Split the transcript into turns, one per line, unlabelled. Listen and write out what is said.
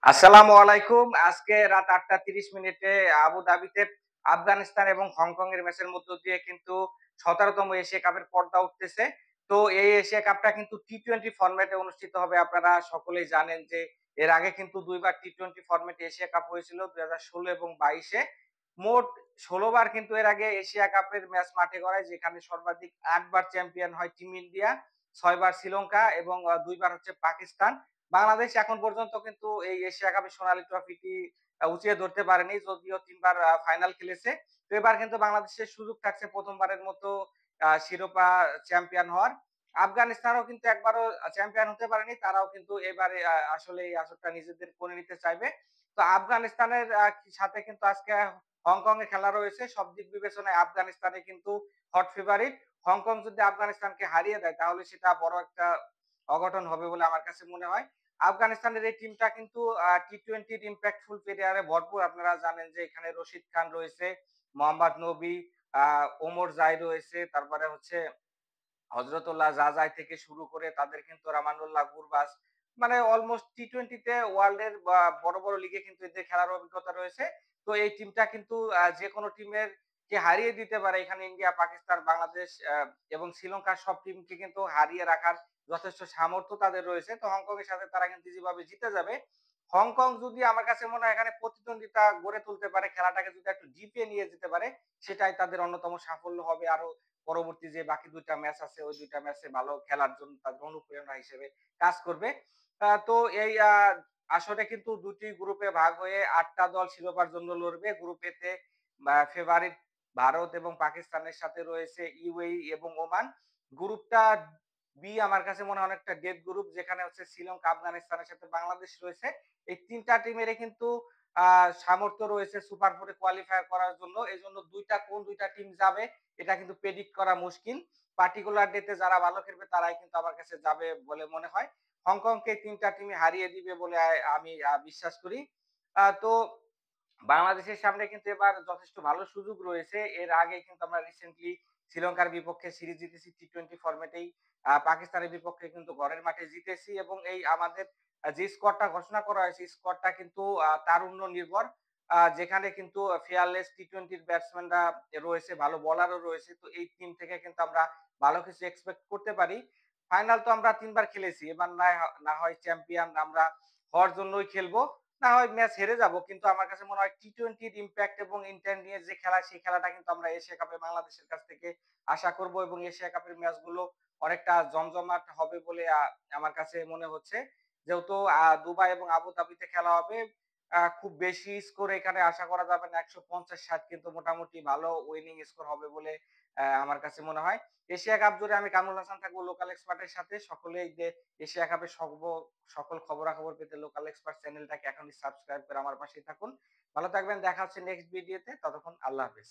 আসসালামু আলাইকুম। আজকে রাত ৮টা ৩০ আবুধাবিতে আফগানিস্তান এবং হংকং এর ম্যাচের মধ্য দিয়ে কিন্তু ১৭তম এশিয়া কাপের পর্দা উঠতেছে। তো এই এশিয়া কাপটা কিন্তু টি-টোয়েন্টি ফরম্যাটে অনুষ্ঠিত হবে। আপনারা সকলেই জানেন যে এর আগে কিন্তু ২ বার টি-টোয়েন্টি ফরম্যাটে এশিয়া কাপ হয়েছিল ২০১৬ এবং ২২ এ। মোট ১৬ বার কিন্তু এর আগে এশিয়া কাপের ম্যাচ মাঠে গড়ায়, যেখানে সর্বাধিক ৮ বার চ্যাম্পিয়ন হয় টিম ইন্ডিয়া, ৬ বার শ্রীলঙ্কা এবং ২ বার হচ্ছে পাকিস্তান। বাংলাদেশ এখন পর্যন্ত কিন্তু এই এশিয়া কাপের সোনালী ট্রফিটি উঁচিয়ে ধরতে পারেনি, যদিও ৩ বার ফাইনাল খেলেছে। তো এবার কিন্তু বাংলাদেশের সুযোগ থাকছে প্রথমবারের মতো শিরোপা চ্যাম্পিয়ন হওয়ার। আফগানিস্তানও কিন্তু একবারও চ্যাম্পিয়ন হতে পারেনি। তারাও কিন্তু এবারে আসলে এই আসরটা নিজেদের করে নিতে চাইবে। তো আফগানিস্তানের সাথে কিন্তু আজকে হংকং এ খেলা রয়েছে। সব দিক বিবেচনায় আফগানিস্তানে কিন্তু হট ফেভারিট। হংকং যদি আফগানিস্তানকে হারিয়ে দেয় তাহলে সেটা বড় একটা অঘটন হবে বলে আমার কাছে মনে হয়। আফগানিস্তানের এই টিমটা কিন্তু টি-টোয়েন্টির ইমপ্যাক্টফুল প্লেয়ারে ভরপুর। আপনারা জানেন যে এখানে রশিদ খান রয়েছে, মোহাম্মদ নবী, আ ওমর জাই রয়েছে, তারপরে হচ্ছে হযরতুল্লাহ জাজাই থেকে শুরু করে তাদের কিন্তু রামানুল্লাহ গুরবাজ, মানে অলমোস্ট টি-টোয়েন্টি তে ওয়ার্ল্ডের বড়, বড় লিগে কিন্তু এদের খেলার অভিজ্ঞতা রয়েছে। তো এই টিমটা কিন্তু যেকোনো টিমের কে হারিয়ে দিতে পারে। এখানে ইন্ডিয়া, পাকিস্তান, বাংলাদেশ এবং শ্রীলঙ্কার সব টিমকে কিন্তু হারিয়ে রাখার যথেষ্ট সামর্থ্য তাদের রয়েছে। তো হংকং এর সাথে তারা কিন্তু যেভাবে জিতে যাবে। হংকং যদি আমার কাছে মনে হয় এখানে প্রতিদ্বন্দ্বিতা গড়ে তুলতে পারে, খেলাটাকে যদি একটু জিতিয়ে নিয়ে যেতে পারে, সেটাই তাদের অন্যতম সাফল্য হবে। আরো পরবর্তী যে বাকি ২ টা ম্যাচ আছে, ওই ২ টা ম্যাচে ভালো খেলার জন্য তাদের অনুপ্রেরণা হিসেবে কাজ করবে। তো এই আসরে কিন্তু ২ টি গ্রুপে ভাগ হয়ে ৮ টা দল শিরোপার জন্য লড়বে। গ্রুপ এ তে ফেভারিট ভারত এবং পাকিস্তানের সাথে রয়েছে ইউএই এবং ওমান। গ্রুপটা বি আমার কাছে মনে হয় অনেকটা ডেড গ্রুপ, যেখানে হচ্ছে শ্রীলঙ্কা, আফগানিস্তানের সাথে বাংলাদেশ রয়েছে। এই ৩ টা টিমেরই কিন্তু আ সামর্থ্য রয়েছে সুপার 4 এ কোয়ালিফাই করার জন্য। এজন্য ২ টা কোন ২ টা টিম যাবে এটা কিন্তু প্রেডিক্ট করা মুশকিল। পার্টিকুলার ডে তে যারা ভালো খেলবে তারাই কিন্তু আমার কাছে যাবে বলে মনে হয়। হংকংকে ৩ টা টিমই হারিয়ে দিবে বলে আমি বিশ্বাস করি। তো বাংলাদেশের সামনে কিন্তু এবার যথেষ্ট ভালো সুযোগ রয়েছে। এর আগে কিন্তু আমরা রিসেন্টলি শ্রীলঙ্কার বিপক্ষে সিরিজ জিতেছি টি-টোয়েন্টি ফরম্যাটেই। পাকিস্তানের বিপক্ষে কিন্তু ঘরের মাঠে জিতেছি এবং এই আমাদের যে স্কোয়াডটা ঘোষণা করা হয়েছে, স্কোয়াডটা কিন্তু তারুণ্য নির্ভর। যেখানে কিন্তু ফিয়ারলেস টি-টোয়েন্টির ব্যাটসম্যানরা রয়েছে, ভালো বোলারও রয়েছে। তো এই টিম থেকে কিন্তু আমরা ভালো কিছু এক্সপেক্ট করতে পারি। ফাইনাল তো আমরা ৩ বার খেলেছি। এবার না হয় চ্যাম্পিয়ন আমরা হওয়ার জন্যই খেলবো। না হয় ম্যাচ হেরে যাবো। কিন্তু আমার কাছে মনে হয় টি-টোয়েন্টির ইমপ্যাক্ট এবং ইন্টেন্ট নিয়ে যে খেলা, সেই খেলাটা কিন্তু আমরা এশিয়া কাপে বাংলাদেশের কাছ থেকে আশা করব এবং এশিয়া কাপের ম্যাচগুলো অনেকটা জমজমাট হবে বলে আমার কাছে মনে হচ্ছে। যেহেতু দুবাই এবং আবুধাবিতে খেলা হবে, খুব বেশি স্কোর এখানে আশা করা যাবে না। ১৫০-৬০ কিন্তু মোটামুটি ভালো উইনিং স্কোর হবে বলে আমার কাছে মনে হয়। এশিয়া কাপ জুড়ে আমি কামরুল হাসান থাকবো লোকাল এক্সপার্টের সাথে। সকলেই যে এশিয়া কাপের সকল খবরাখবর পেতে লোকাল এক্সপার্ট চ্যানেলটাকে এখনই সাবস্ক্রাইব করে আমার পাশেই থাকুন। ভালো থাকবেন। দেখা হচ্ছে নেক্সট ভিডিওতে। ততক্ষণ আল্লাহ হাফেজ।